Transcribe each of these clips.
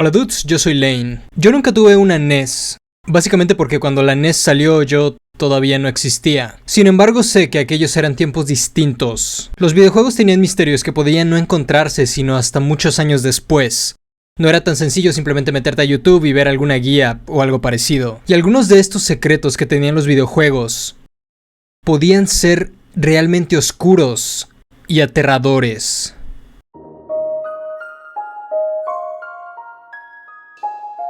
Hola dudes, yo soy Lane. Yo nunca tuve una NES, básicamente porque cuando la NES salió yo todavía no existía. Sin embargo, sé que aquellos eran tiempos distintos. Los videojuegos tenían misterios que podían no encontrarse sino hasta muchos años después. No era tan sencillo simplemente meterte a YouTube y ver alguna guía o algo parecido. Y algunos de estos secretos que tenían los videojuegos podían ser realmente oscuros y aterradores.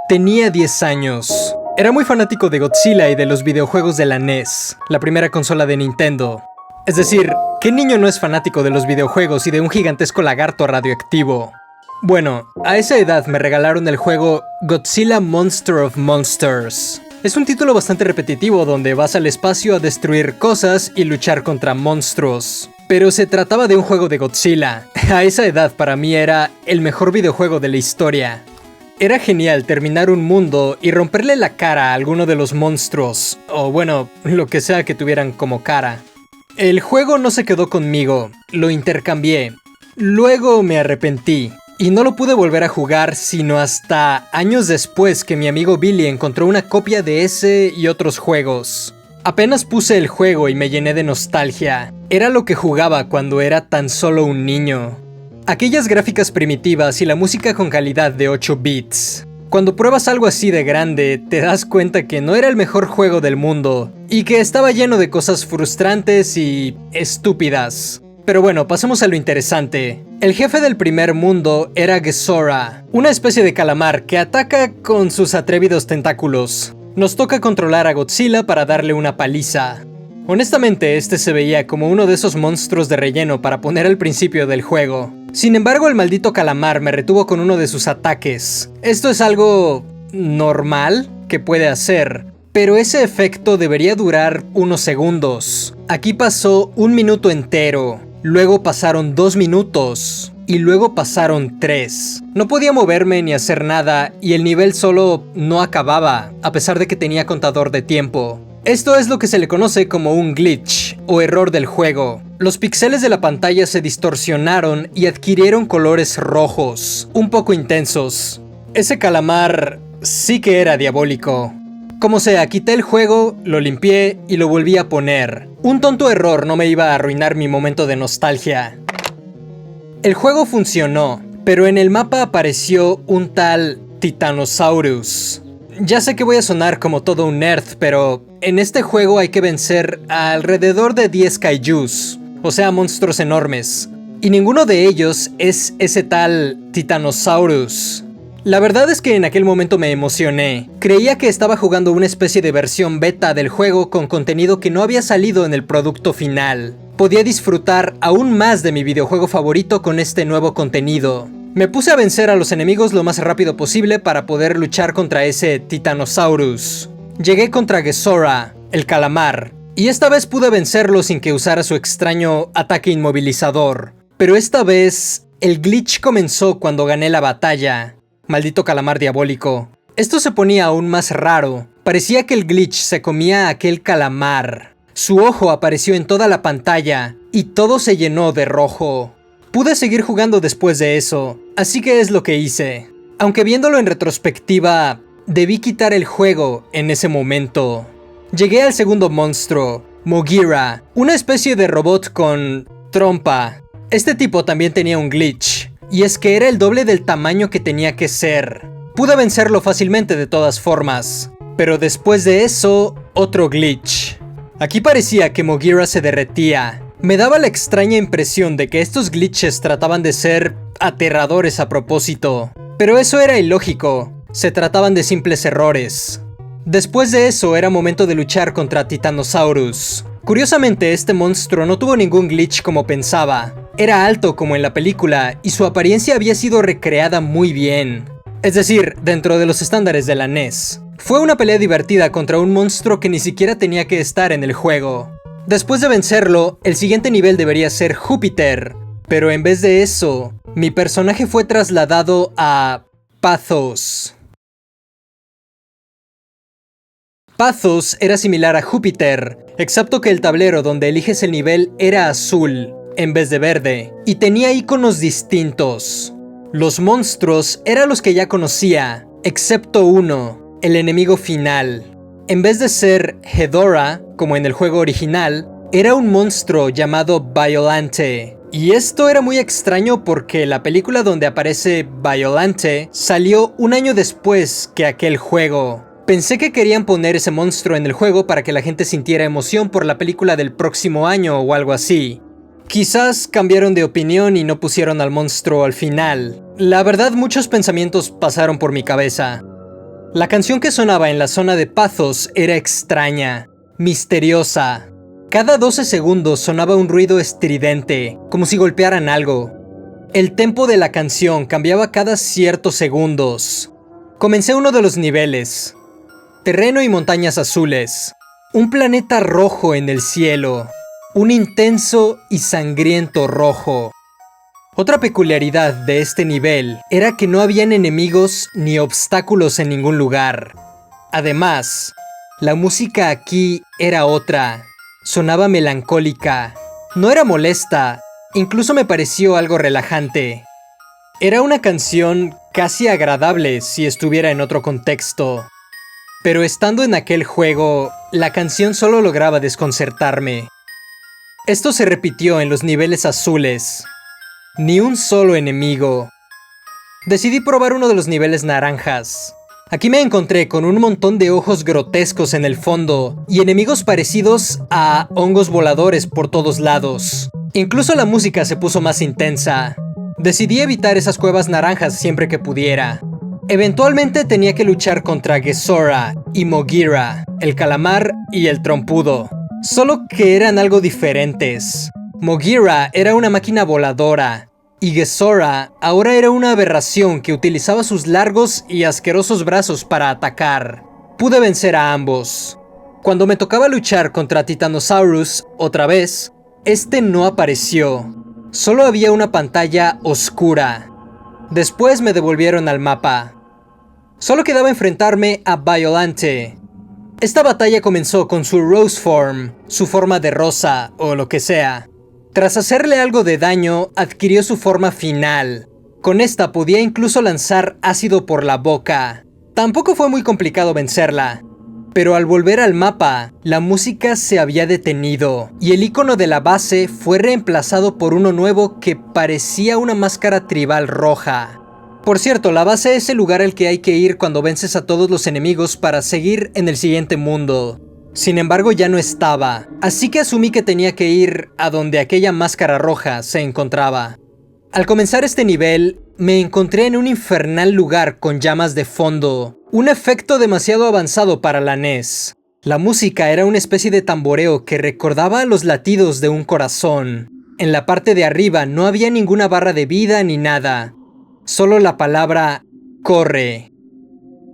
Tenía 10 años. Era muy fanático de Godzilla y de los videojuegos de la NES, la primera consola de Nintendo. Es decir, ¿qué niño no es fanático de los videojuegos y de un gigantesco lagarto radioactivo? Bueno, a esa edad me regalaron el juego Godzilla Monster of Monsters. Es un título bastante repetitivo donde vas al espacio a destruir cosas y luchar contra monstruos. Pero se trataba de un juego de Godzilla. A esa edad para mí era el mejor videojuego de la historia. Era genial terminar un mundo y romperle la cara a alguno de los monstruos, o bueno, lo que sea que tuvieran como cara. El juego no se quedó conmigo, lo intercambié. Luego me arrepentí, y no lo pude volver a jugar sino hasta años después que mi amigo Billy encontró una copia de ese y otros juegos. Apenas puse el juego y me llené de nostalgia. Era lo que jugaba cuando era tan solo un niño. Aquellas gráficas primitivas y la música con calidad de 8 bits. Cuando pruebas algo así de grande, te das cuenta que no era el mejor juego del mundo y que estaba lleno de cosas frustrantes y estúpidas. Pero bueno, pasemos a lo interesante. El jefe del primer mundo era Gesora, una especie de calamar que ataca con sus atrevidos tentáculos. Nos toca controlar a Godzilla para darle una paliza. Honestamente, este se veía como uno de esos monstruos de relleno para poner al principio del juego. Sin embargo, el maldito calamar me retuvo con uno de sus ataques. Esto es algo normal que puede hacer, pero ese efecto debería durar unos segundos. Aquí pasó 1 minuto entero, luego pasaron 2 minutos y luego pasaron 3. No podía moverme ni hacer nada y el nivel solo no acababa, a pesar de que tenía contador de tiempo. Esto es lo que se le conoce como un glitch, o error del juego. Los píxeles de la pantalla se distorsionaron y adquirieron colores rojos, un poco intensos. Ese calamar sí que era diabólico. Como sea, quité el juego, lo limpié y lo volví a poner. Un tonto error no me iba a arruinar mi momento de nostalgia. El juego funcionó, pero en el mapa apareció un tal Titanosaurus. Ya sé que voy a sonar como todo un nerd, pero en este juego hay que vencer a alrededor de 10 kaijus, o sea, monstruos enormes. Y ninguno de ellos es ese tal Titanosaurus. La verdad es que en aquel momento me emocioné. Creía que estaba jugando una especie de versión beta del juego con contenido que no había salido en el producto final. Podía disfrutar aún más de mi videojuego favorito con este nuevo contenido. Me puse a vencer a los enemigos lo más rápido posible para poder luchar contra ese Titanosaurus. Llegué contra Gesora, el calamar, y esta vez pude vencerlo sin que usara su extraño ataque inmovilizador. Pero esta vez, el glitch comenzó cuando gané la batalla. Maldito calamar diabólico. Esto se ponía aún más raro. Parecía que el glitch se comía a aquel calamar. Su ojo apareció en toda la pantalla, y todo se llenó de rojo. Pude seguir jugando después de eso, así que es lo que hice. Aunque viéndolo en retrospectiva, debí quitar el juego en ese momento. Llegué al segundo monstruo, Mogira, una especie de robot con trompa. Este tipo también tenía un glitch, y es que era el doble del tamaño que tenía que ser. Pude vencerlo fácilmente de todas formas, pero después de eso, otro glitch. Aquí parecía que Mogira se derretía. Me daba la extraña impresión de que estos glitches trataban de ser aterradores a propósito. Pero eso era ilógico, se trataban de simples errores. Después de eso era momento de luchar contra Titanosaurus. Curiosamente, este monstruo no tuvo ningún glitch como pensaba. Era alto como en la película y su apariencia había sido recreada muy bien. Es decir, dentro de los estándares de la NES. Fue una pelea divertida contra un monstruo que ni siquiera tenía que estar en el juego. Después de vencerlo, el siguiente nivel debería ser Júpiter, pero en vez de eso, mi personaje fue trasladado a Pathos. Pathos era similar a Júpiter, excepto que el tablero donde eliges el nivel era azul, en vez de verde, y tenía iconos distintos. Los monstruos eran los que ya conocía, excepto uno, el enemigo final. En vez de ser Hedorah, como en el juego original, era un monstruo llamado Biollante. Y esto era muy extraño porque la película donde aparece Biollante salió un año después que aquel juego. Pensé que querían poner ese monstruo en el juego para que la gente sintiera emoción por la película del próximo año o algo así. Quizás cambiaron de opinión y no pusieron al monstruo al final. La verdad, muchos pensamientos pasaron por mi cabeza. La canción que sonaba en la zona de Pathos era extraña, misteriosa. Cada 12 segundos sonaba un ruido estridente, como si golpearan algo. El tempo de la canción cambiaba cada ciertos segundos. Comencé uno de los niveles. Terreno y montañas azules. Un planeta rojo en el cielo. Un intenso y sangriento rojo. Otra peculiaridad de este nivel era que no habían enemigos ni obstáculos en ningún lugar. Además, la música aquí era otra. Sonaba melancólica. No era molesta, incluso me pareció algo relajante. Era una canción casi agradable si estuviera en otro contexto. Pero estando en aquel juego, la canción solo lograba desconcertarme. Esto se repitió en los niveles azules. Ni un solo enemigo. Decidí probar uno de los niveles naranjas. Aquí me encontré con un montón de ojos grotescos en el fondo y enemigos parecidos a hongos voladores por todos lados. Incluso la música se puso más intensa. Decidí evitar esas cuevas naranjas siempre que pudiera. Eventualmente tenía que luchar contra Gesora y Mogira, el calamar y el trompudo. Solo que eran algo diferentes. Mogira era una máquina voladora, y Gesora ahora era una aberración que utilizaba sus largos y asquerosos brazos para atacar. Pude vencer a ambos. Cuando me tocaba luchar contra Titanosaurus otra vez, este no apareció. Solo había una pantalla oscura. Después me devolvieron al mapa. Solo quedaba enfrentarme a Biollante. Esta batalla comenzó con su Rose Form, su forma de rosa o lo que sea. Tras hacerle algo de daño, adquirió su forma final. Con esta podía incluso lanzar ácido por la boca. Tampoco fue muy complicado vencerla. Pero al volver al mapa, la música se había detenido y el icono de la base fue reemplazado por uno nuevo que parecía una máscara tribal roja. Por cierto, la base es el lugar al que hay que ir cuando vences a todos los enemigos para seguir en el siguiente mundo. Sin embargo, ya no estaba, así que asumí que tenía que ir a donde aquella máscara roja se encontraba. Al comenzar este nivel, me encontré en un infernal lugar con llamas de fondo, un efecto demasiado avanzado para la NES. La música era una especie de tamboreo que recordaba los latidos de un corazón. En la parte de arriba no había ninguna barra de vida ni nada, solo la palabra corre.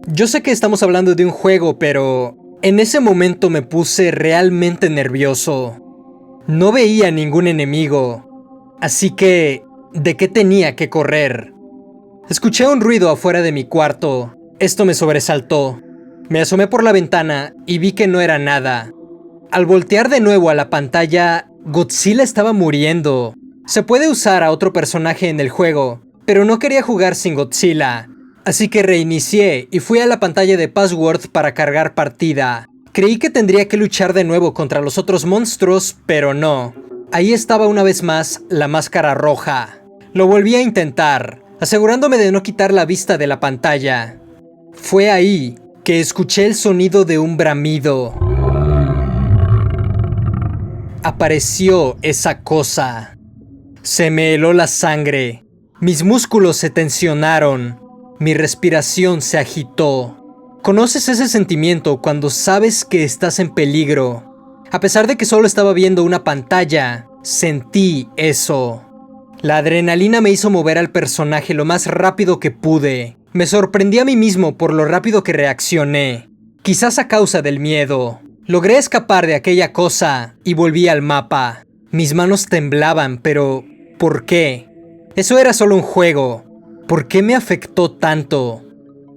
Yo sé que estamos hablando de un juego, pero en ese momento me puse realmente nervioso. No veía ningún enemigo, así que ¿de qué tenía que correr? Escuché un ruido afuera de mi cuarto. Esto me sobresaltó. Me asomé por la ventana y vi que no era nada. Al voltear de nuevo a la pantalla, Godzilla estaba muriendo. Se puede usar a otro personaje en el juego, pero no quería jugar sin Godzilla. Así que reinicié y fui a la pantalla de password para cargar partida. Creí que tendría que luchar de nuevo contra los otros monstruos, pero no. Ahí estaba una vez más la máscara roja. Lo volví a intentar, asegurándome de no quitar la vista de la pantalla. Fue ahí que escuché el sonido de un bramido. Apareció esa cosa. Se me heló la sangre. Mis músculos se tensionaron. Mi respiración se agitó. ¿Conoces ese sentimiento cuando sabes que estás en peligro? A pesar de que solo estaba viendo una pantalla, sentí eso. La adrenalina me hizo mover al personaje lo más rápido que pude. Me sorprendí a mí mismo por lo rápido que reaccioné. Quizás a causa del miedo. Logré escapar de aquella cosa y volví al mapa. Mis manos temblaban, pero ¿por qué? Eso era solo un juego. ¿Por qué me afectó tanto?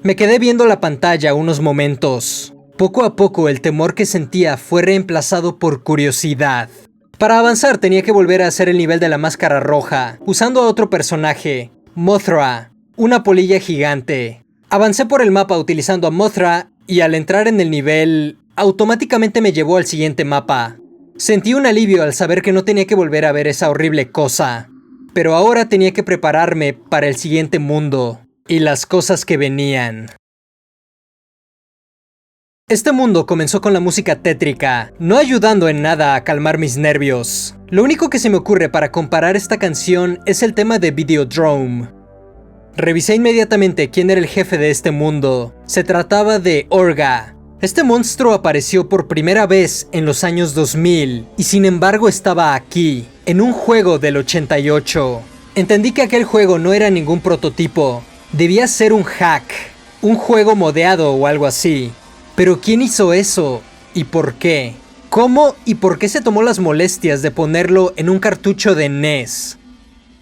Me quedé viendo la pantalla unos momentos. Poco a poco el temor que sentía fue reemplazado por curiosidad. Para avanzar tenía que volver a hacer el nivel de la máscara roja, usando a otro personaje, Mothra. una polilla gigante. Avancé por el mapa utilizando a Mothra y al entrar en el nivel, automáticamente me llevó al siguiente mapa. Sentí un alivio al saber que no tenía que volver a ver esa horrible cosa. Pero ahora tenía que prepararme para el siguiente mundo y las cosas que venían. Este mundo comenzó con la música tétrica, no ayudando en nada a calmar mis nervios. Lo único que se me ocurre para comparar esta canción es el tema de Videodrome. Revisé inmediatamente quién era el jefe de este mundo. Se trataba de Orga. Este monstruo apareció por primera vez en los años 2000 y sin embargo estaba aquí, en un juego del 88. Entendí que aquel juego no era ningún prototipo, debía ser un hack, un juego modeado o algo así. Pero ¿quién hizo eso? ¿Y por qué? ¿Cómo y por qué se tomó las molestias de ponerlo en un cartucho de NES?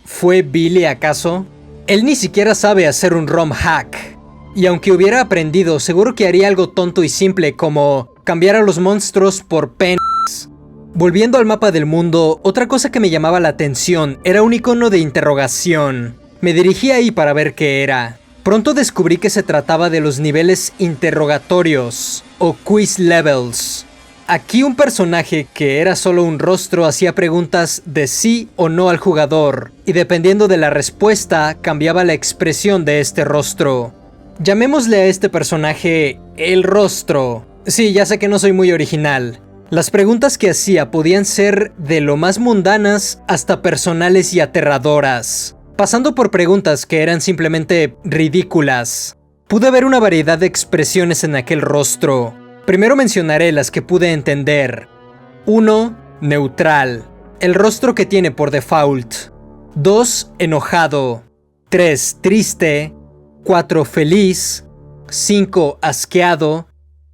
¿Fue Billy acaso? Él ni siquiera sabe hacer un ROM hack. Y aunque hubiera aprendido, seguro que haría algo tonto y simple como cambiar a los monstruos por penes. Volviendo al mapa del mundo, otra cosa que me llamaba la atención era un icono de interrogación. Me dirigí ahí para ver qué era. Pronto descubrí que se trataba de los niveles interrogatorios o quiz levels. Aquí un personaje que era solo un rostro hacía preguntas de sí o no al jugador, y dependiendo de la respuesta cambiaba la expresión de este rostro. Llamémosle a este personaje el rostro. Sí, ya sé que no soy muy original. Las preguntas que hacía podían ser de lo más mundanas hasta personales y aterradoras, pasando por preguntas que eran simplemente ridículas. Pude ver una variedad de expresiones en aquel rostro. Primero mencionaré las que pude entender. 1. Neutral. El rostro que tiene por default. 2. Enojado. 3. Triste. 4. Feliz. 5. Asqueado.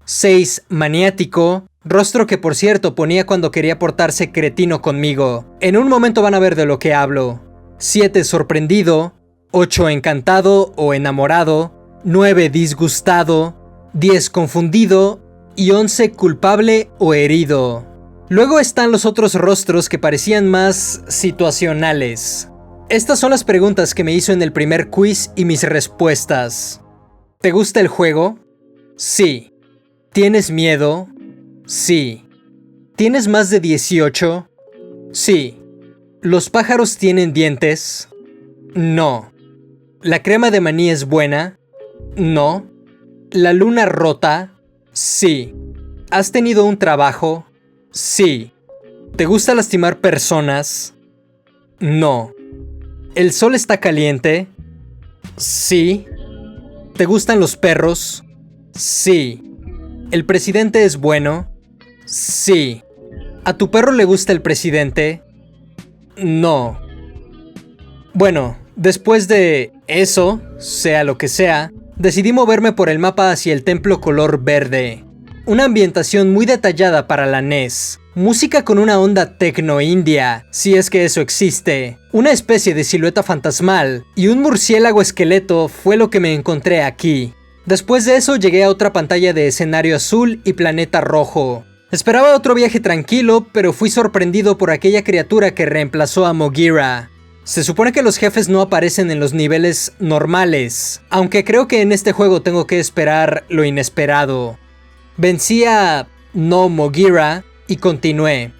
6. Maniático. Rostro que por cierto ponía cuando quería portarse cretino conmigo. En un momento van a ver de lo que hablo. 7. Sorprendido. 8. Encantado o enamorado. 9. Disgustado. 10. Confundido. Y 11. Culpable o herido. Luego están los otros rostros que parecían más situacionales. Estas son las preguntas que me hizo en el primer quiz y mis respuestas. ¿Te gusta el juego? Sí. ¿Tienes miedo? Sí. ¿Tienes más de 18? Sí. ¿Los pájaros tienen dientes? No. ¿La crema de maní es buena? No. ¿La luna rota? Sí. ¿Has tenido un trabajo? Sí. ¿Te gusta lastimar personas? No. ¿El sol está caliente? Sí. ¿Te gustan los perros? Sí. ¿El presidente es bueno? Sí. ¿A tu perro le gusta el presidente? No. Bueno, después de eso, sea lo que sea, decidí moverme por el mapa hacia el templo color verde. Una ambientación muy detallada para la NES. Música con una onda tecno-india, si es que eso existe. Una especie de silueta fantasmal y un murciélago esqueleto fue lo que me encontré aquí. Después de eso llegué a otra pantalla de escenario azul y planeta rojo. Esperaba otro viaje tranquilo, pero fui sorprendido por aquella criatura que reemplazó a Mogira. Se supone que los jefes no aparecen en los niveles normales, aunque creo que en este juego tengo que esperar lo inesperado. Vencí a No Mogira y continué.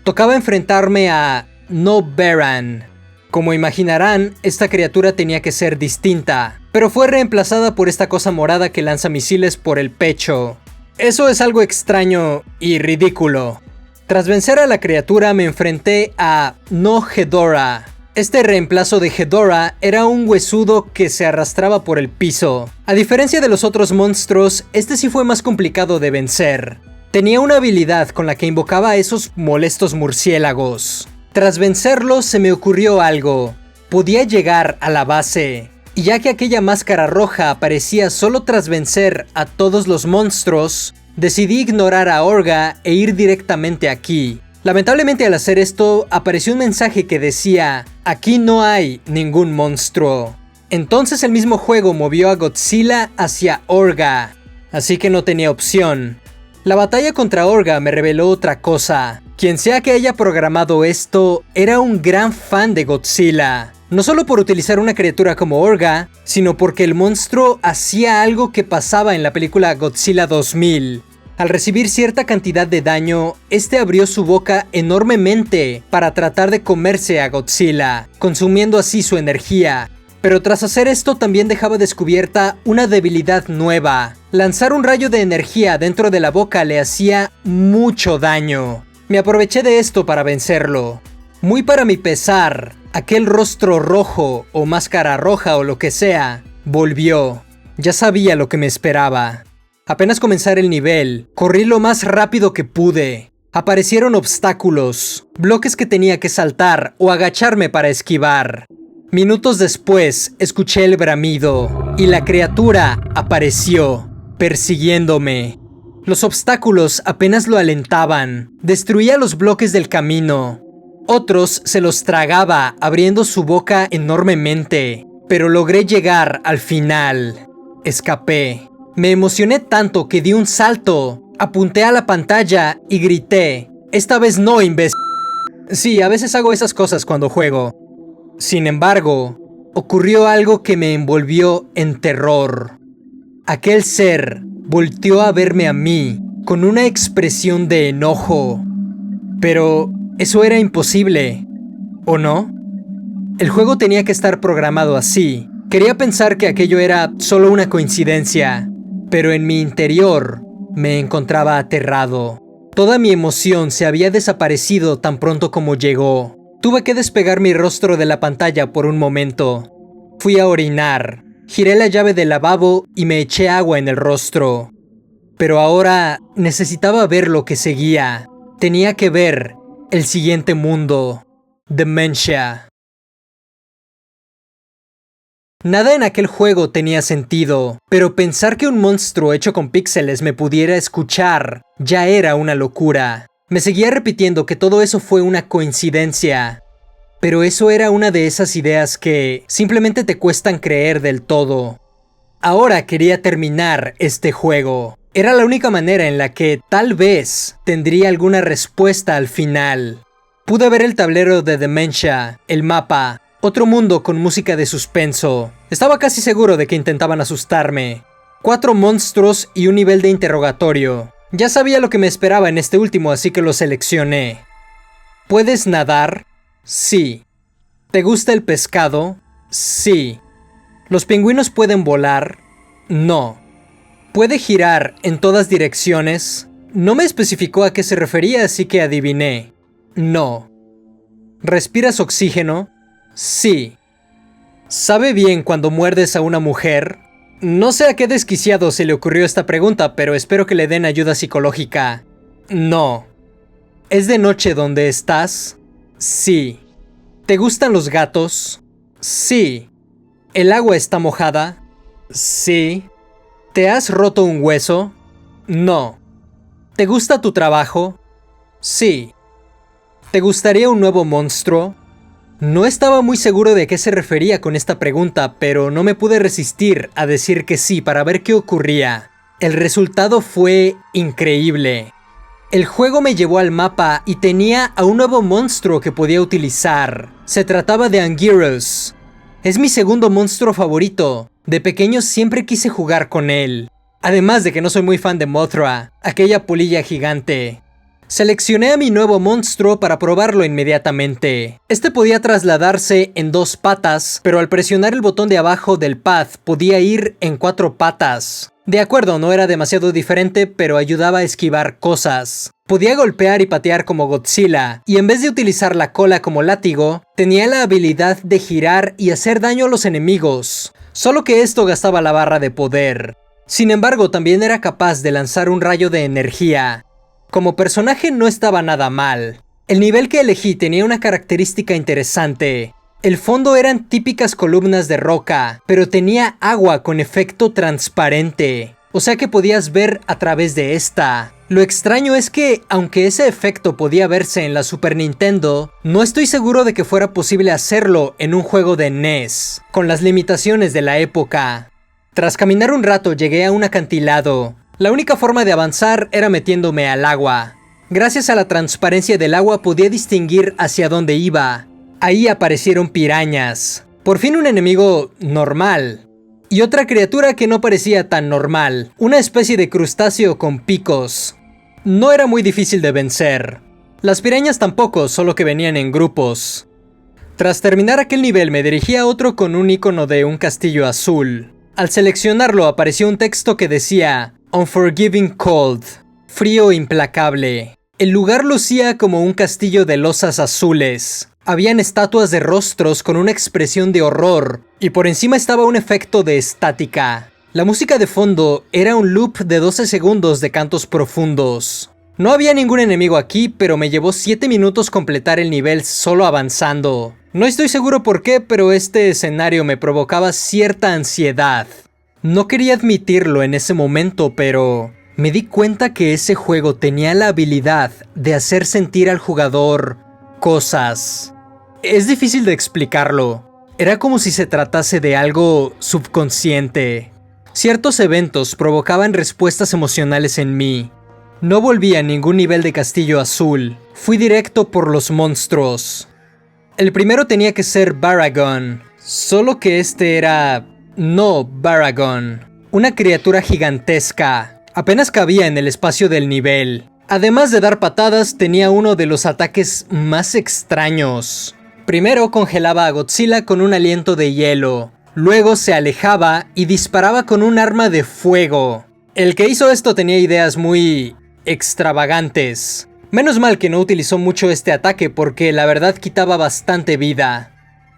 Tocaba enfrentarme a No Baran. Como imaginarán, esta criatura tenía que ser distinta, pero fue reemplazada por esta cosa morada que lanza misiles por el pecho. Eso es algo extraño y ridículo. Tras vencer a la criatura me enfrenté a No Hedorah. Este reemplazo de Hedorah era un huesudo que se arrastraba por el piso. A diferencia de los otros monstruos, este sí fue más complicado de vencer. Tenía una habilidad con la que invocaba a esos molestos murciélagos. Tras vencerlo se me ocurrió algo. Podía llegar a la base. Y ya que aquella máscara roja aparecía solo tras vencer a todos los monstruos, decidí ignorar a Orga e ir directamente aquí. Lamentablemente al hacer esto, apareció un mensaje que decía: aquí no hay ningún monstruo. Entonces el mismo juego movió a Godzilla hacia Orga, así que no tenía opción. La batalla contra Orga me reveló otra cosa. Quien sea que haya programado esto, era un gran fan de Godzilla. No solo por utilizar una criatura como Orga, sino porque el monstruo hacía algo que pasaba en la película Godzilla 2000. Al recibir cierta cantidad de daño, este abrió su boca enormemente para tratar de comerse a Godzilla, consumiendo así su energía. Pero tras hacer esto también dejaba descubierta una debilidad nueva. Lanzar un rayo de energía dentro de la boca le hacía mucho daño. Me aproveché de esto para vencerlo. Muy para mi pesar, aquel rostro rojo o máscara roja o lo que sea, volvió. Ya sabía lo que me esperaba. Apenas comenzar el nivel, corrí lo más rápido que pude. Aparecieron obstáculos, bloques que tenía que saltar o agacharme para esquivar. Minutos después, escuché el bramido y la criatura apareció, persiguiéndome. Los obstáculos apenas lo alentaban, destruía los bloques del camino. Otros se los tragaba, abriendo su boca enormemente, pero logré llegar al final. Escapé. Me emocioné tanto que di un salto, apunté a la pantalla y grité: "Esta vez no, imbécil". Sí, a veces hago esas cosas cuando juego. Sin embargo, ocurrió algo que me envolvió en terror. Aquel ser volteó a verme a mí con una expresión de enojo. Pero eso era imposible, ¿o no? El juego tenía que estar programado así. Quería pensar que aquello era solo una coincidencia, pero en mi interior me encontraba aterrado. Toda mi emoción se había desaparecido tan pronto como llegó. Tuve que despegar mi rostro de la pantalla por un momento. Fui a orinar, giré la llave del lavabo y me eché agua en el rostro. Pero ahora necesitaba ver lo que seguía. Tenía que ver el siguiente mundo. Dementia. Nada en aquel juego tenía sentido, pero pensar que un monstruo hecho con píxeles me pudiera escuchar ya era una locura. Me seguía repitiendo que todo eso fue una coincidencia. Pero eso era una de esas ideas que simplemente te cuestan creer del todo. Ahora quería terminar este juego. Era la única manera en la que, tal vez, tendría alguna respuesta al final. Pude ver el tablero de Dementia, el mapa, otro mundo con música de suspenso. Estaba casi seguro de que intentaban asustarme. 4 monstruos y un nivel de interrogatorio. Ya sabía lo que me esperaba en este último, así que lo seleccioné. ¿Puedes nadar? Sí. ¿Te gusta el pescado? Sí. ¿Los pingüinos pueden volar? No. ¿Puede girar en todas direcciones? No me especificó a qué se refería, así que adiviné. No. ¿Respiras oxígeno? Sí. ¿Sabe bien cuando muerdes a una mujer? No sé a qué desquiciado se le ocurrió esta pregunta, pero espero que le den ayuda psicológica. No. ¿Es de noche donde estás? Sí. ¿Te gustan los gatos? Sí. ¿El agua está mojada? Sí. ¿Te has roto un hueso? No. ¿Te gusta tu trabajo? Sí. ¿Te gustaría un nuevo monstruo? No estaba muy seguro de qué se refería con esta pregunta, pero no me pude resistir a decir que sí para ver qué ocurría. El resultado fue increíble. El juego me llevó al mapa y tenía a un nuevo monstruo que podía utilizar. Se trataba de Anguirus. Es mi segundo monstruo favorito. De pequeño siempre quise jugar con él. Además de que no soy muy fan de Mothra, aquella polilla gigante. Seleccioné a mi nuevo monstruo para probarlo inmediatamente. Este podía trasladarse en 2 patas, pero al presionar el botón de abajo del pad podía ir en 4 patas. De acuerdo, no era demasiado diferente, pero ayudaba a esquivar cosas. Podía golpear y patear como Godzilla, y en vez de utilizar la cola como látigo, tenía la habilidad de girar y hacer daño a los enemigos. Solo que esto gastaba la barra de poder. Sin embargo, también era capaz de lanzar un rayo de energía. Como personaje no estaba nada mal. El nivel que elegí tenía una característica interesante. El fondo eran típicas columnas de roca, pero tenía agua con efecto transparente. O sea que podías ver a través de esta. Lo extraño es que, aunque ese efecto podía verse en la Super Nintendo, no estoy seguro de que fuera posible hacerlo en un juego de NES, con las limitaciones de la época. Tras caminar un rato llegué a un acantilado. La única forma de avanzar era metiéndome al agua. Gracias a la transparencia del agua podía distinguir hacia dónde iba. Ahí aparecieron pirañas. Por fin un enemigo normal. Y otra criatura que no parecía tan normal. Una especie de crustáceo con picos. No era muy difícil de vencer. Las pirañas tampoco, solo que venían en grupos. Tras terminar aquel nivel me dirigí a otro con un icono de un castillo azul. Al seleccionarlo apareció un texto que decía Unforgiving Cold, frío implacable. El lugar lucía como un castillo de losas azules. Habían estatuas de rostros con una expresión de horror, y por encima estaba un efecto de estática. La música de fondo era un loop de 12 segundos de cantos profundos. No había ningún enemigo aquí, pero me llevó 7 minutos completar el nivel solo avanzando. No estoy seguro por qué, pero este escenario me provocaba cierta ansiedad. No quería admitirlo en ese momento, pero me di cuenta que ese juego tenía la habilidad de hacer sentir al jugador cosas. Es difícil de explicarlo. Era como si se tratase de algo subconsciente. Ciertos eventos provocaban respuestas emocionales en mí. No volví a ningún nivel de castillo azul. Fui directo por los monstruos. El primero tenía que ser Baragon, solo que este era no Baragon. Una criatura gigantesca. Apenas cabía en el espacio del nivel. Además de dar patadas, tenía uno de los ataques más extraños. Primero congelaba a Godzilla con un aliento de hielo. Luego se alejaba y disparaba con un arma de fuego. El que hizo esto tenía ideas muy extravagantes. Menos mal que no utilizó mucho este ataque porque la verdad quitaba bastante vida.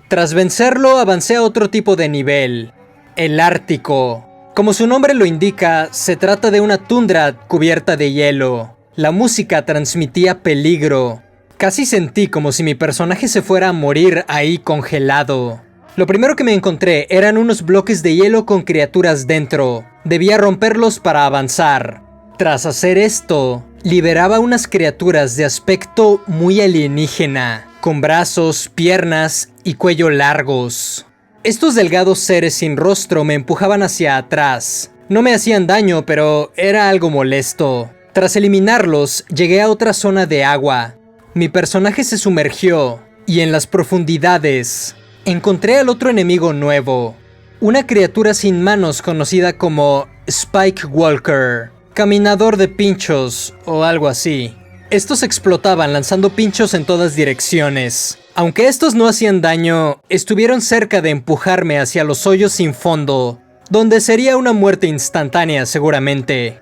Tras vencerlo avancé a otro tipo de nivel. El Ártico. Como su nombre lo indica, se trata de una tundra cubierta de hielo. La música transmitía peligro. Casi sentí como si mi personaje se fuera a morir ahí congelado. Lo primero que me encontré eran unos bloques de hielo con criaturas dentro. Debía romperlos para avanzar. Tras hacer esto, liberaba unas criaturas de aspecto muy alienígena, con brazos, piernas y cuello largos. Estos delgados seres sin rostro me empujaban hacia atrás. No me hacían daño, pero era algo molesto. Tras eliminarlos, llegué a otra zona de agua. Mi personaje se sumergió, y en las profundidades encontré al otro enemigo nuevo. Una criatura sin manos conocida como Spike Walker, caminador de pinchos o algo así. Estos explotaban lanzando pinchos en todas direcciones. Aunque estos no hacían daño, estuvieron cerca de empujarme hacia los hoyos sin fondo, donde sería una muerte instantánea seguramente.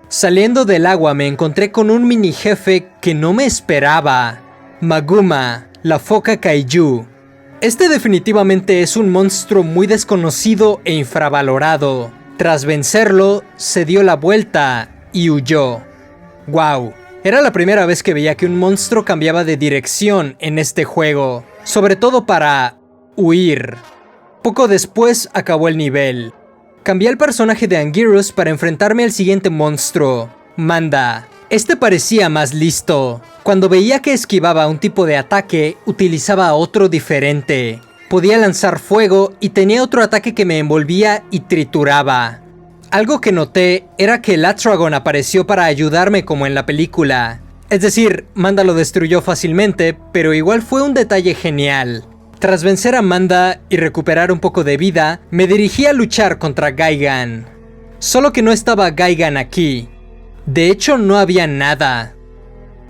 Saliendo del agua me encontré con un mini jefe que no me esperaba. Maguma, la foca kaiju. Este definitivamente es un monstruo muy desconocido e infravalorado. Tras vencerlo, se dio la vuelta y huyó. ¡Wow! Era la primera vez que veía que un monstruo cambiaba de dirección en este juego, sobre todo para huir. Poco después acabó el nivel. Cambié el personaje de Anguirus para enfrentarme al siguiente monstruo, Manda. Este parecía más listo. Cuando veía que esquivaba un tipo de ataque, utilizaba otro diferente. Podía lanzar fuego y tenía otro ataque que me envolvía y trituraba. Algo que noté era que el Atragon apareció para ayudarme como en la película. Es decir, Manda lo destruyó fácilmente, pero igual fue un detalle genial. Tras vencer a Manda y recuperar un poco de vida, me dirigí a luchar contra Gaigan. Solo que no estaba Gaigan aquí. De hecho, no había nada.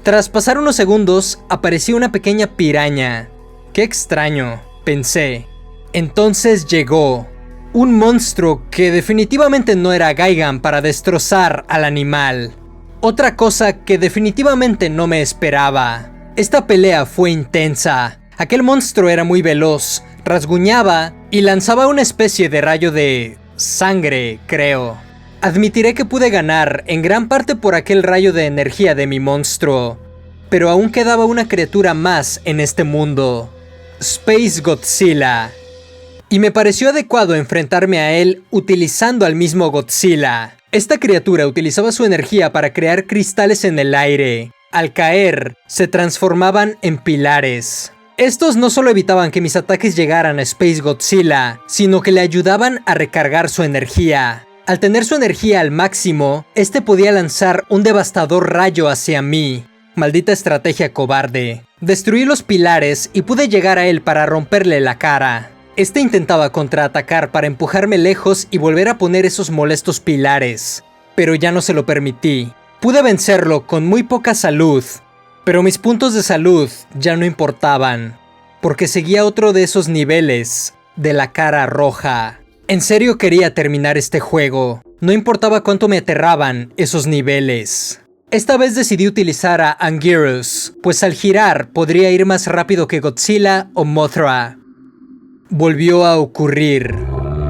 Tras pasar unos segundos, apareció una pequeña piraña. ¡Qué extraño!, pensé. Entonces llegó un monstruo que definitivamente no era Gaigan para destrozar al animal. Otra cosa que definitivamente no me esperaba. Esta pelea fue intensa. Aquel monstruo era muy veloz, rasguñaba y lanzaba una especie de rayo de sangre, creo. Admitiré que pude ganar en gran parte por aquel rayo de energía de mi monstruo, pero aún quedaba una criatura más en este mundo, Space Godzilla. Y me pareció adecuado enfrentarme a él utilizando al mismo Godzilla. Esta criatura utilizaba su energía para crear cristales en el aire. Al caer, se transformaban en pilares. Estos no solo evitaban que mis ataques llegaran a Space Godzilla, sino que le ayudaban a recargar su energía. Al tener su energía al máximo, este podía lanzar un devastador rayo hacia mí. Maldita estrategia cobarde. Destruí los pilares y pude llegar a él para romperle la cara. Este intentaba contraatacar para empujarme lejos y volver a poner esos molestos pilares, pero ya no se lo permití. Pude vencerlo con muy poca salud, pero mis puntos de salud ya no importaban, porque seguía otro de esos niveles de la cara roja. En serio quería terminar este juego, no importaba cuánto me aterraban esos niveles. Esta vez decidí utilizar a Anguirus, pues al girar podría ir más rápido que Godzilla o Mothra. Volvió a ocurrir.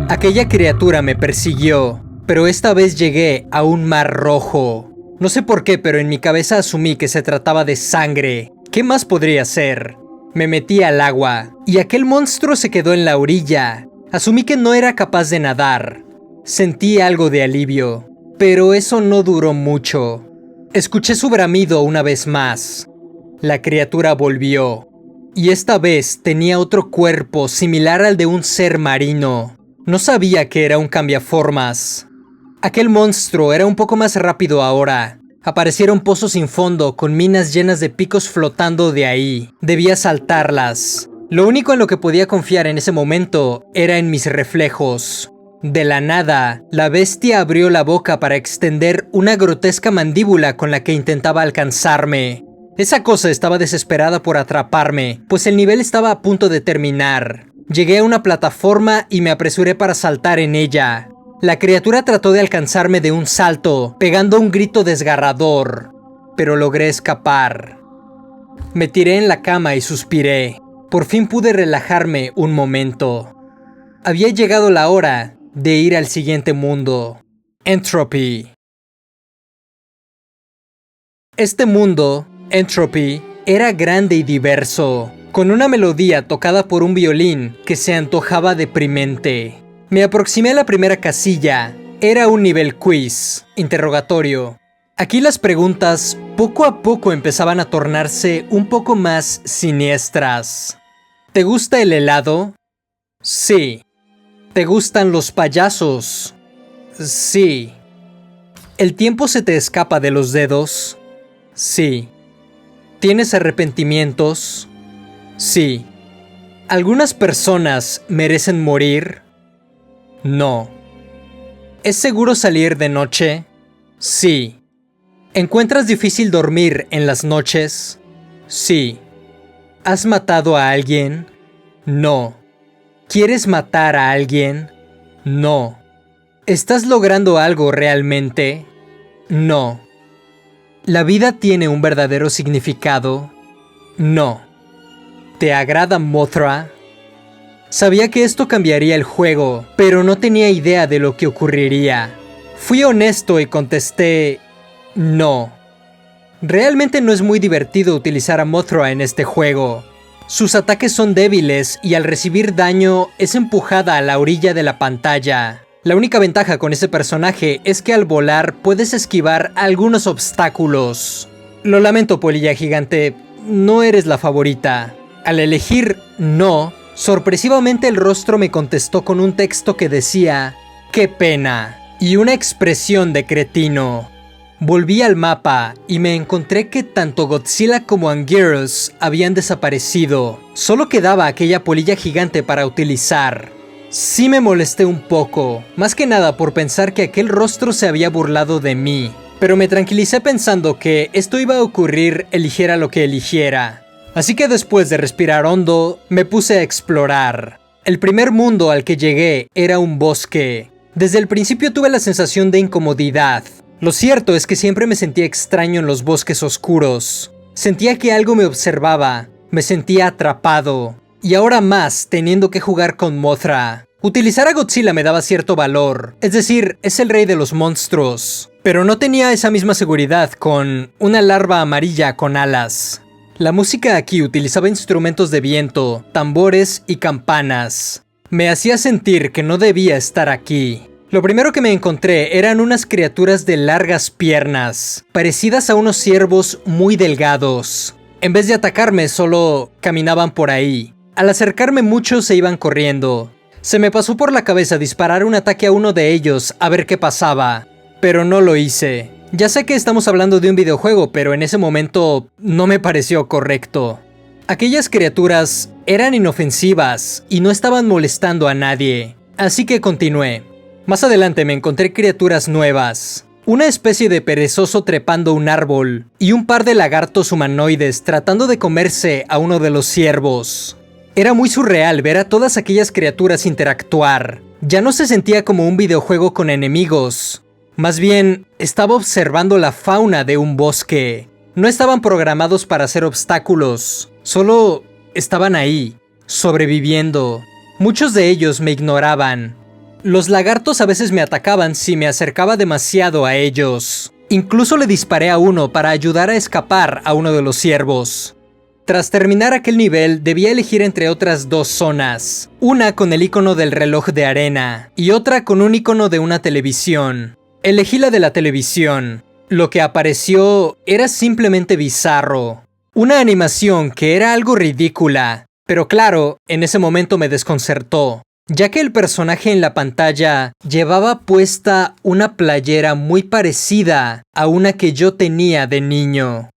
Aquella criatura me persiguió, pero esta vez llegué a un mar rojo. No sé por qué, pero en mi cabeza asumí que se trataba de sangre. ¿Qué más podría ser? Me metí al agua, y aquel monstruo se quedó en la orilla. Asumí que no era capaz de nadar. Sentí algo de alivio, pero eso no duró mucho. Escuché su bramido una vez más. La criatura volvió, y esta vez tenía otro cuerpo similar al de un ser marino. No sabía que era un cambiaformas. Aquel monstruo era un poco más rápido ahora. Aparecieron pozos sin fondo con minas llenas de picos flotando de ahí. Debía saltarlas. Lo único en lo que podía confiar en ese momento era en mis reflejos. De la nada, la bestia abrió la boca para extender una grotesca mandíbula con la que intentaba alcanzarme. Esa cosa estaba desesperada por atraparme, pues el nivel estaba a punto de terminar. Llegué a una plataforma y me apresuré para saltar en ella. La criatura trató de alcanzarme de un salto, pegando un grito desgarrador, pero logré escapar. Me tiré en la cama y suspiré. Por fin pude relajarme un momento. Había llegado la hora de ir al siguiente mundo. Entropy. Este mundo, Entropy, era grande y diverso, con una melodía tocada por un violín que se antojaba deprimente. Me aproximé a la primera casilla. Era un nivel quiz, interrogatorio. Aquí las preguntas poco a poco empezaban a tornarse un poco más siniestras. ¿Te gusta el helado? Sí. ¿Te gustan los payasos? Sí. ¿El tiempo se te escapa de los dedos? Sí. ¿Tienes arrepentimientos? Sí. ¿Algunas personas merecen morir? No. ¿Es seguro salir de noche? Sí. ¿Encuentras difícil dormir en las noches? Sí. ¿Has matado a alguien? No. ¿Quieres matar a alguien? No. ¿Estás logrando algo realmente? No. ¿La vida tiene un verdadero significado? No. ¿Te agrada Mothra? Sabía que esto cambiaría el juego, pero no tenía idea de lo que ocurriría. Fui honesto y contesté, no. Realmente no es muy divertido utilizar a Mothra en este juego. Sus ataques son débiles y al recibir daño es empujada a la orilla de la pantalla. La única ventaja con ese personaje es que al volar puedes esquivar algunos obstáculos. Lo lamento, polilla gigante, no eres la favorita. Al elegir no, sorpresivamente el rostro me contestó con un texto que decía, ¡qué pena! Y una expresión de cretino. Volví al mapa y me encontré que tanto Godzilla como Anguirus habían desaparecido. Solo quedaba aquella polilla gigante para utilizar. Sí me molesté un poco, más que nada por pensar que aquel rostro se había burlado de mí. Pero me tranquilicé pensando que esto iba a ocurrir eligiera lo que eligiera. Así que después de respirar hondo, me puse a explorar. El primer mundo al que llegué era un bosque. Desde el principio tuve la sensación de incomodidad. Lo cierto es que siempre me sentía extraño en los bosques oscuros. Sentía que algo me observaba, me sentía atrapado. Y ahora más teniendo que jugar con Mothra. Utilizar a Godzilla me daba cierto valor, es decir, es el rey de los monstruos. Pero no tenía esa misma seguridad con una larva amarilla con alas. La música aquí utilizaba instrumentos de viento, tambores y campanas. Me hacía sentir que no debía estar aquí. Lo primero que me encontré eran unas criaturas de largas piernas, parecidas a unos ciervos muy delgados. En vez de atacarme, solo caminaban por ahí. Al acercarme mucho se iban corriendo. Se me pasó por la cabeza disparar un ataque a uno de ellos a ver qué pasaba, pero no lo hice. Ya sé que estamos hablando de un videojuego, pero en ese momento no me pareció correcto. Aquellas criaturas eran inofensivas y no estaban molestando a nadie, así que continué. Más adelante me encontré criaturas nuevas. Una especie de perezoso trepando un árbol y un par de lagartos humanoides tratando de comerse a uno de los ciervos. Era muy surreal ver a todas aquellas criaturas interactuar. Ya no se sentía como un videojuego con enemigos. Más bien, estaba observando la fauna de un bosque. No estaban programados para hacer obstáculos, solo estaban ahí, sobreviviendo. Muchos de ellos me ignoraban. Los lagartos a veces me atacaban si me acercaba demasiado a ellos. Incluso le disparé a uno para ayudar a escapar a uno de los ciervos. Tras terminar aquel nivel, debía elegir entre otras dos zonas. Una con el icono del reloj de arena y otra con un icono de una televisión. Elegí la de la televisión. Lo que apareció era simplemente bizarro. Una animación que era algo ridícula. Pero claro, en ese momento me desconcertó, ya que el personaje en la pantalla llevaba puesta una playera muy parecida a una que yo tenía de niño.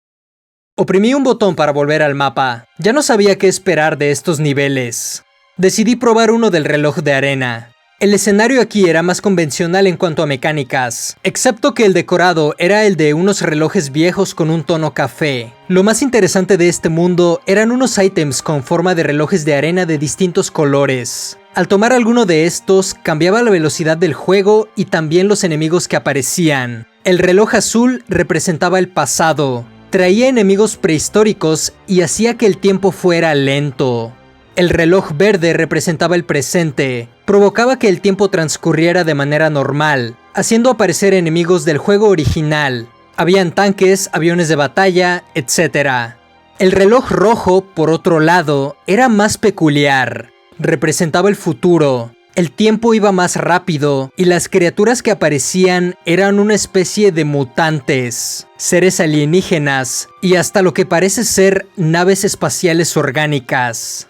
Oprimí un botón para volver al mapa. Ya no sabía qué esperar de estos niveles. Decidí probar uno del reloj de arena. El escenario aquí era más convencional en cuanto a mecánicas, excepto que el decorado era el de unos relojes viejos con un tono café. Lo más interesante de este mundo eran unos ítems con forma de relojes de arena de distintos colores. Al tomar alguno de estos, cambiaba la velocidad del juego y también los enemigos que aparecían. El reloj azul representaba el pasado, traía enemigos prehistóricos y hacía que el tiempo fuera lento. El reloj verde representaba el presente, provocaba que el tiempo transcurriera de manera normal, haciendo aparecer enemigos del juego original. Habían tanques, aviones de batalla, etc. El reloj rojo, por otro lado, era más peculiar. Representaba el futuro. El tiempo iba más rápido y las criaturas que aparecían eran una especie de mutantes, seres alienígenas y hasta lo que parece ser naves espaciales orgánicas.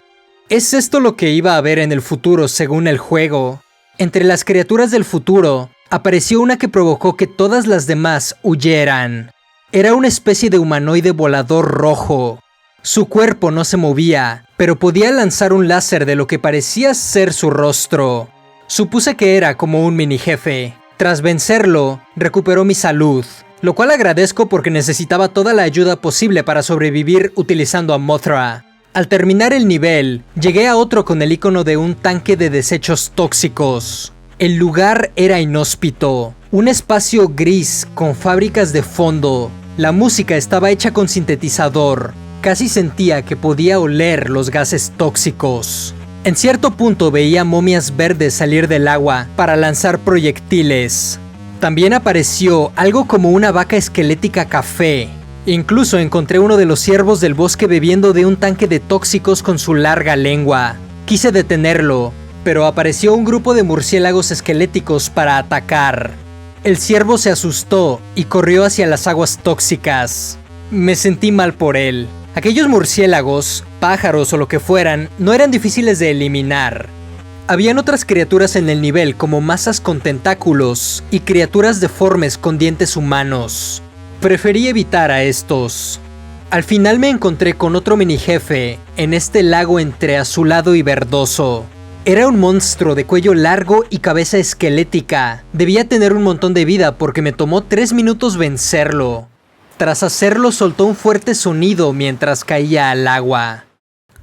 ¿Es esto lo que iba a haber en el futuro según el juego? Entre las criaturas del futuro, apareció una que provocó que todas las demás huyeran. Era una especie de humanoide volador rojo. Su cuerpo no se movía, pero podía lanzar un láser de lo que parecía ser su rostro. Supuse que era como un mini jefe. Tras vencerlo, recuperó mi salud, lo cual agradezco porque necesitaba toda la ayuda posible para sobrevivir utilizando a Mothra. Al terminar el nivel, llegué a otro con el icono de un tanque de desechos tóxicos. El lugar era inhóspito, un espacio gris con fábricas de fondo. La música estaba hecha con sintetizador. Casi sentía que podía oler los gases tóxicos. En cierto punto veía momias verdes salir del agua para lanzar proyectiles. También apareció algo como una vaca esquelética café. Incluso encontré uno de los ciervos del bosque bebiendo de un tanque de tóxicos con su larga lengua. Quise detenerlo, pero apareció un grupo de murciélagos esqueléticos para atacar. El ciervo se asustó y corrió hacia las aguas tóxicas. Me sentí mal por él. Aquellos murciélagos, pájaros o lo que fueran, no eran difíciles de eliminar. Habían otras criaturas en el nivel como masas con tentáculos y criaturas deformes con dientes humanos. Preferí evitar a estos. Al final me encontré con otro mini jefe en este lago entre azulado y verdoso. Era un monstruo de cuello largo y cabeza esquelética. Debía tener un montón de vida porque me tomó 3 minutos vencerlo. Tras hacerlo soltó un fuerte sonido mientras caía al agua.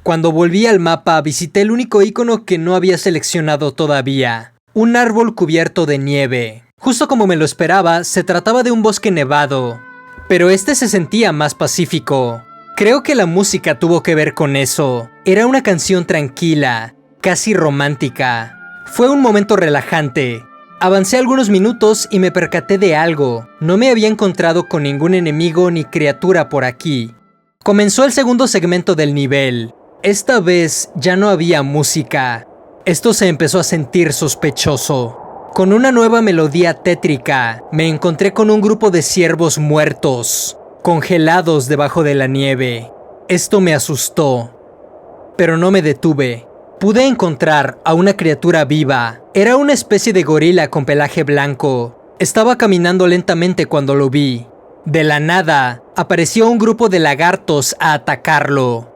Cuando volví al mapa visité el único icono que no había seleccionado todavía. Un árbol cubierto de nieve. Justo como me lo esperaba, se trataba de un bosque nevado. Pero este se sentía más pacífico. Creo que la música tuvo que ver con eso. Era una canción tranquila, casi romántica. Fue un momento relajante. Avancé algunos minutos y me percaté de algo. No me había encontrado con ningún enemigo ni criatura por aquí. Comenzó el segundo segmento del nivel. Esta vez ya no había música. Esto se empezó a sentir sospechoso. Con una nueva melodía tétrica, me encontré con un grupo de ciervos muertos, congelados debajo de la nieve. Esto me asustó, pero no me detuve. Pude encontrar a una criatura viva. Era una especie de gorila con pelaje blanco. Estaba caminando lentamente cuando lo vi. De la nada, apareció un grupo de lagartos a atacarlo.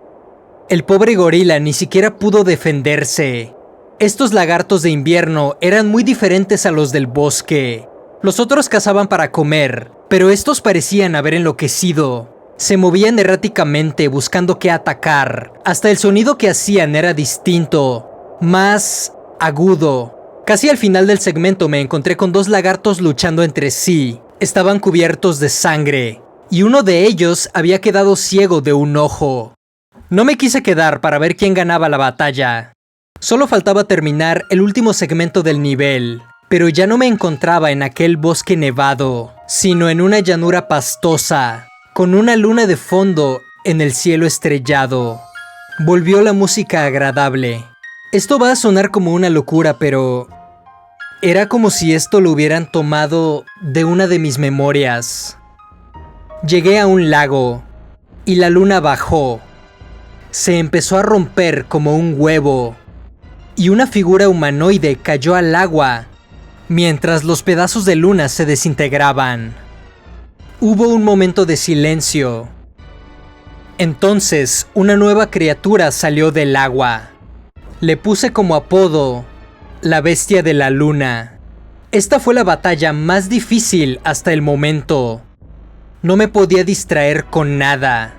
El pobre gorila ni siquiera pudo defenderse. Estos lagartos de invierno eran muy diferentes a los del bosque. Los otros cazaban para comer, pero estos parecían haber enloquecido. Se movían erráticamente buscando qué atacar. Hasta el sonido que hacían era distinto, más agudo. Casi al final del segmento me encontré con 2 lagartos luchando entre sí. Estaban cubiertos de sangre, y uno de ellos había quedado ciego de un ojo. No me quise quedar para ver quién ganaba la batalla. Solo faltaba terminar el último segmento del nivel, pero ya no me encontraba en aquel bosque nevado, sino en una llanura pastosa, con una luna de fondo en el cielo estrellado. Volvió la música agradable. Esto va a sonar como una locura, pero era como si esto lo hubieran tomado de una de mis memorias. Llegué a un lago, y la luna bajó. Se empezó a romper como un huevo, y una figura humanoide cayó al agua, mientras los pedazos de luna se desintegraban. Hubo un momento de silencio. Entonces, una nueva criatura salió del agua. Le puse como apodo la bestia de la luna. Esta fue la batalla más difícil hasta el momento. No me podía distraer con nada.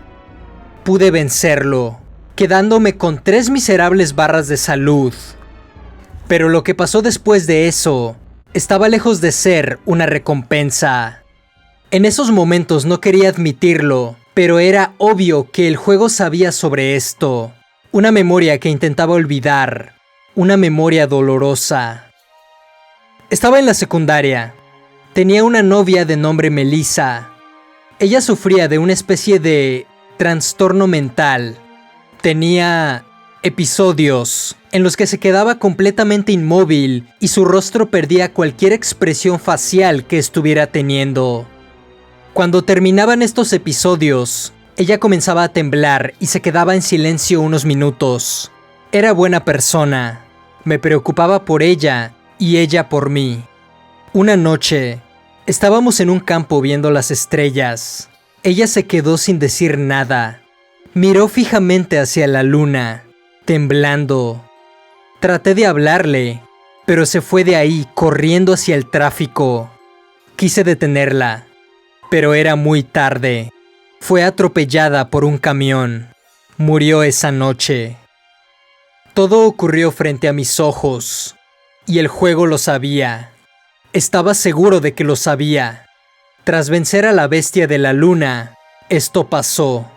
Pude vencerlo, quedándome con 3 miserables barras de salud. Pero lo que pasó después de eso estaba lejos de ser una recompensa. En esos momentos no quería admitirlo, pero era obvio que el juego sabía sobre esto. Una memoria que intentaba olvidar, una memoria dolorosa. Estaba en la secundaria. Tenía una novia de nombre Melissa. Ella sufría de una especie de trastorno mental. Tenía episodios en los que se quedaba completamente inmóvil y su rostro perdía cualquier expresión facial que estuviera teniendo. Cuando terminaban estos episodios, ella comenzaba a temblar y se quedaba en silencio unos minutos. Era buena persona. Me preocupaba por ella y ella por mí. Una noche, estábamos en un campo viendo las estrellas. Ella se quedó sin decir nada. Miró fijamente hacia la luna, temblando. Traté de hablarle, pero se fue de ahí corriendo hacia el tráfico. Quise detenerla, pero era muy tarde. Fue atropellada por un camión. Murió esa noche. Todo ocurrió frente a mis ojos, y el juego lo sabía. Estaba seguro de que lo sabía. Tras vencer a la bestia de la luna, esto pasó.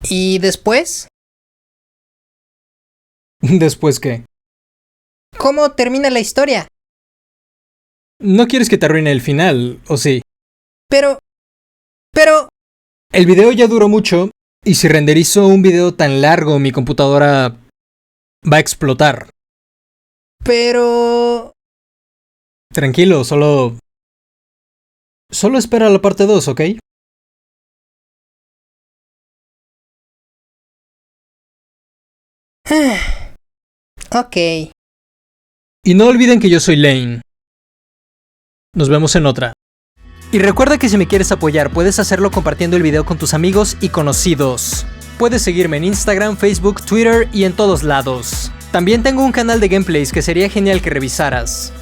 ¿Y después? ¿Después qué? ¿Cómo termina la historia? No quieres que te arruine el final, ¿o sí? Pero... El video ya duró mucho, y si renderizo un video tan largo, mi computadora va a explotar. Pero... Tranquilo, solo espera la parte 2, ¿ok? Ok. Y no olviden que yo soy Lane. Nos vemos en otra. Y recuerda que si me quieres apoyar, puedes hacerlo compartiendo el video con tus amigos y conocidos. Puedes seguirme en Instagram, Facebook, Twitter y en todos lados. También tengo un canal de gameplays que sería genial que revisaras.